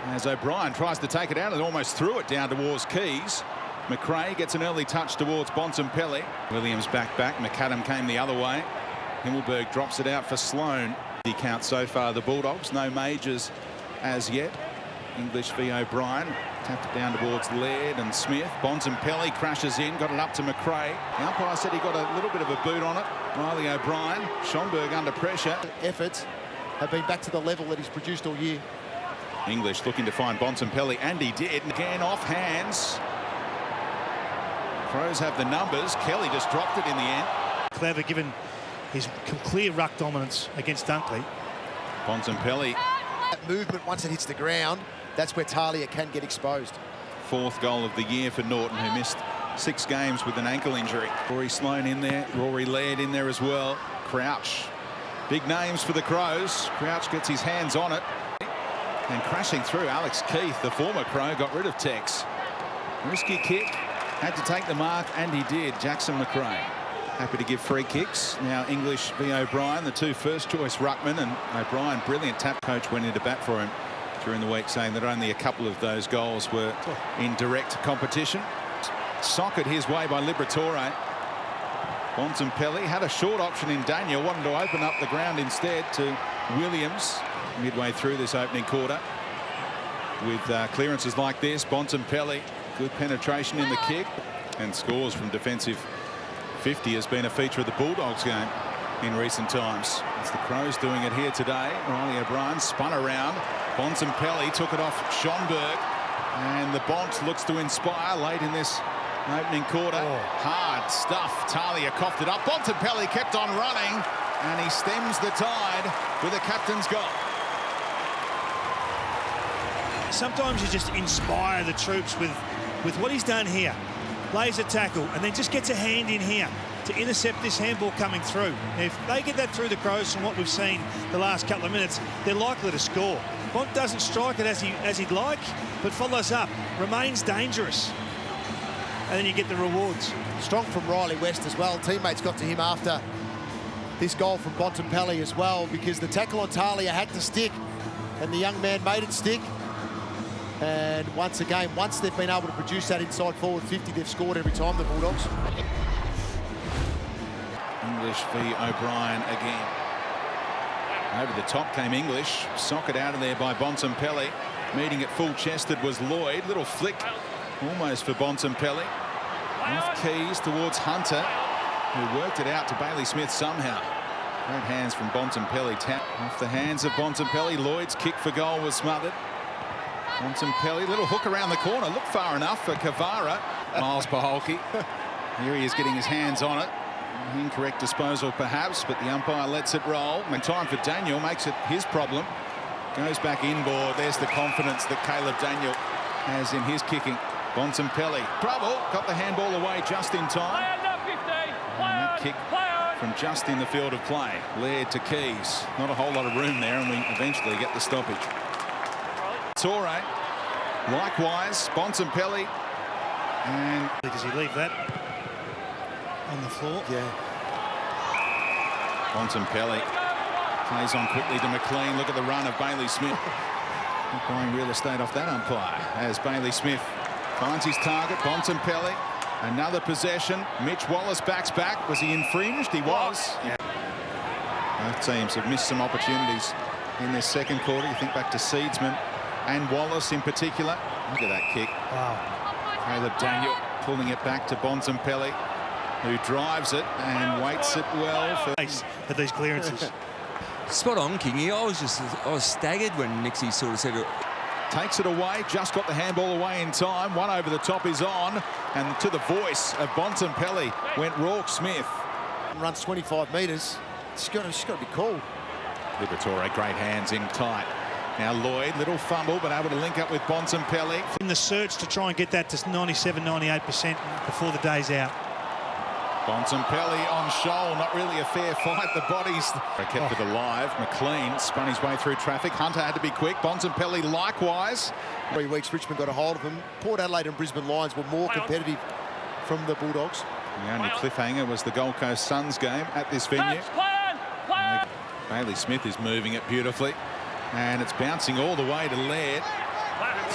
As O'Brien tries to take it out and almost threw it down towards Keys. McRae gets an early touch towards Bontempelli. Williams back. McAdam came the other way. Himmelberg drops it out for Sloan. The count so far, the Bulldogs. No majors as yet. English v O'Brien. Tapped it down towards Laird and Smith. Bontempelli crashes in, got it up to McRae. The umpire said he got a little bit of a boot on it. Riley O'Brien. Schomburg under pressure. Efforts have been back to the level that he's produced all year. English looking to find Bontempelli, and he did. Again off hands. Crows have the numbers. Kelly just dropped it in the end. Clever, given his clear ruck dominance against Dunkley. Bontempelli. That movement, once it hits the ground, that's where Talia can get exposed. Fourth goal of the year for Norton, who missed 6 games with an ankle injury. Rory Sloan in there, Rory Laird in there as well. Crouch. Big names for the Crows. Crouch gets his hands on it. And crashing through, Alex Keith, the former Crow, got rid of Tex. Risky kick, had to take the mark, and he did. Jackson McRae happy to give free kicks. Now English v O'Brien, the 2 first-choice ruckmen, and O'Brien, brilliant tap. Coach went into bat for him during the week, saying that only a couple of those goals were in direct competition. Socked his way by Liberatore. Bontempelli had a short option in Daniel, wanted to open up the ground instead to Williams. Midway through this opening quarter, with clearances like this, Bontempelli, good penetration in the kick, and scores from defensive 50 has been a feature of the Bulldogs game in recent times. It's the Crows doing it here today. Riley O'Brien spun around. Bontempelli took it off Schomburg, and the Bont looks to inspire late in this opening quarter. Hard stuff. Talia coughed it up. Bontempelli kept on running, and he stems the tide with a captain's goal. Sometimes you just inspire the troops with what he's done here. Lays a tackle and then just gets a hand in here to intercept this handball coming through. If they get that through the Crows from what we've seen the last couple of minutes, they're likely to score. Bont doesn't strike it as he'd like, but follows up, remains dangerous. And then you get the rewards. Strong from Riley West as well. Teammates got to him after this goal from Bontempelli as well, because the tackle on Talia had to stick, and the young man made it stick. And once again, once they've been able to produce that inside forward 50, they've scored every time, the Bulldogs. English v O'Brien again. Over the top came English. Socket out of there by Bontempelli. Meeting it full-chested was Lloyd. Little flick almost for Bontempelli. Off Keys towards Hunter, who worked it out to Bailey Smith somehow. Great hands from Bontempelli. Tap off the hands of Bontempelli. Lloyd's kick for goal was smothered. Bontempelli, little hook around the corner, looked far enough for Kavara. Miles Paholke. Here he is getting his hands on it. Incorrect disposal perhaps, but the umpire lets it roll. And time for Daniel, makes it his problem. Goes back inboard. There's the confidence that Caleb Daniel has in his kicking. Bontempelli, trouble, got the handball away just in time. And that kick from just in the field of play. Laird to Keys. Not a whole lot of room there, and we eventually get the stoppage. Torre, likewise, Bontempelli, and does he leave that on the floor? Yeah. Bontempelli plays on quickly to McLean. Look at the run of Bailey Smith. Not buying real estate off that umpire as Bailey Smith finds his target. Bontempelli, another possession. Mitch Wallace backs back. Was he infringed? He was. Yeah. Both teams have missed some opportunities in this second quarter. You think back to Seedsman and Wallace in particular. Look at that kick. Wow. Caleb Daniel pulling it back to Bontempelli, who drives it and waits it well for these clearances. Spot on, Kingy. I was staggered when Nixie sort of said it. Takes it away, just got the handball away in time. One over the top is on, and to the voice of Bontempelli went Rourke Smith. Runs 25 metres. It's got to be called. Liberatore, great hands in tight. Now Lloyd, little fumble, but able to link up with Bontempelli. In the search to try and get that to 97-98% before the day's out. Bontempelli on shoal, not really a fair fight. The bodies kept it alive. McLean spun his way through traffic. Hunter had to be quick. Bontempelli likewise. 3 weeks, Richmond got a hold of him. Port Adelaide and Brisbane Lions were more competitive from the Bulldogs. The only cliffhanger was the Gold Coast Suns game at this venue. Bailey Smith is moving it beautifully, and it's bouncing all the way to Laird.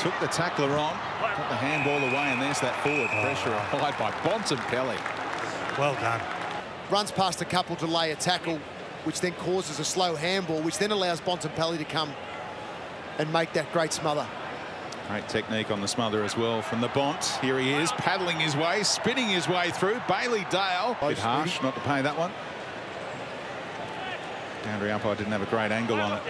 Took the tackler on, got the handball away, and there's that forward pressure applied by Bontempelli. Well done. Runs past a couple to lay a tackle, which then causes a slow handball, which then allows Bontempelli to come and make that great smother. Great technique on the smother as well from the Bont. Here he is, paddling his way, spinning his way through. Bailey Dale. A bit harsh not to pay that one. Boundary umpire didn't have a great angle on it.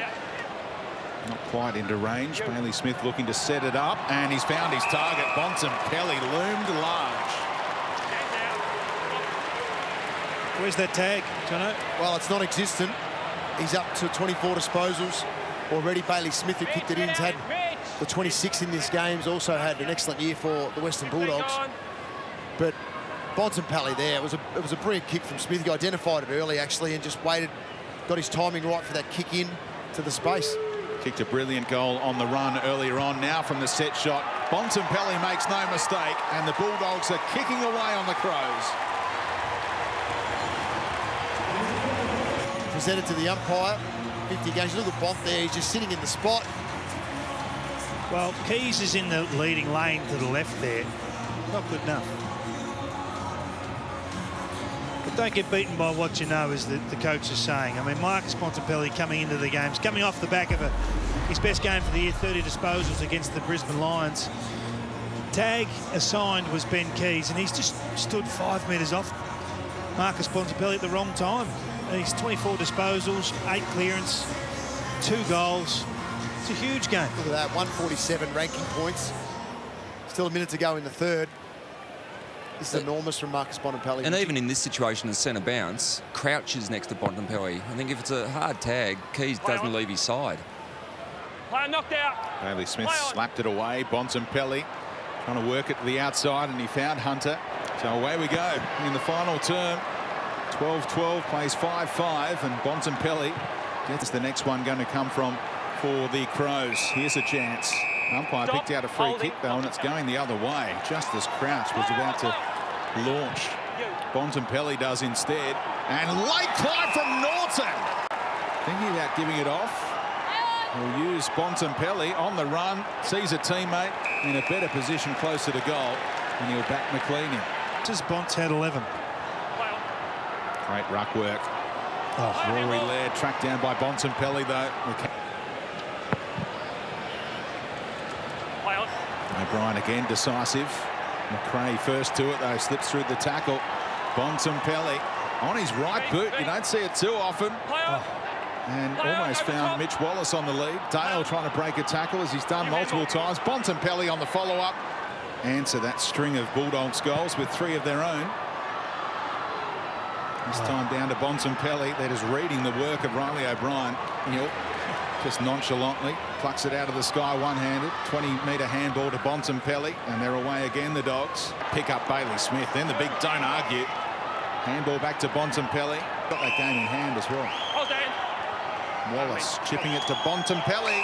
Not quite into range. Bailey Smith looking to set it up, and he's found his target. Bontempelli loomed large. Where's that tag, Jono? Well, it's non-existent. He's up to 24 disposals already. Bailey Smith, who kicked it in, had the 26 in this game. He's also had an excellent year for the Western Bulldogs. But Bontempelli there, it was a brilliant kick from Smith. He identified it early, actually, and just waited, got his timing right for that kick in to the space. Kicked a brilliant goal on the run earlier on. Now from the set shot, Bontempelli makes no mistake, and the Bulldogs are kicking away on the Crows. Presented to the umpire, 50 games. Look at Bont there, he's just sitting in the spot. Well, Keys is in the leading lane to the left there. Not good enough. But don't get beaten by what you know, as the coach is saying. I mean, Marcus Bontempelli coming into the games, coming off the back of his best game for the year, 30 disposals against the Brisbane Lions. Tag assigned was Ben Keys, and he's just stood 5 metres off Marcus Bontempelli at the wrong time. And he's 24 disposals, 8 clearance, 2 goals. It's a huge game. Look at that, 147 ranking points. Still a minute to go in the third. This is enormous from Marcus Bontempelli. And even in this situation, as centre bounce, Crouch is next to Bontempelli. I think if it's a hard tag, Keys doesn't leave his side. Player knocked out. Bailey Smith slapped it away. Bontempelli trying to work it to the outside, and he found Hunter. So away we go in the final term. 12-12, plays 5-5, and Bontempelli gets the next one going to come from for the Crows. Here's a chance. Umpire picked out a free kick, though, and it's going the other way, just as Crouch was about to launch. Bontempelli does instead, and late climb from Norton. Thinking about giving it off. Will use Bontempelli on the run, sees a teammate in a better position closer to goal, and he'll back McLean in. Just Bont's had 11. Great ruck work. Rory Laird tracked down by Bontempelli, though. O'Brien again decisive. McRae first to it, though, slips through the tackle. Bontempelli on his right boot. You don't see it too often. And almost found Mitch Wallace on the lead. Dale trying to break a tackle, as he's done multiple times. Bontempelli on the follow-up. Answer that string of Bulldogs goals with 3 of their own. This time down to Bontempelli. They're just reading the work of Riley O'Brien. Just nonchalantly plucks it out of the sky one-handed. 20-metre handball to Bontempelli, and they're away again, the Dogs. Pick up Bailey Smith, then the big don't argue. Handball back to Bontempelli. Got that game in hand as well. Wallace chipping it to Bontempelli.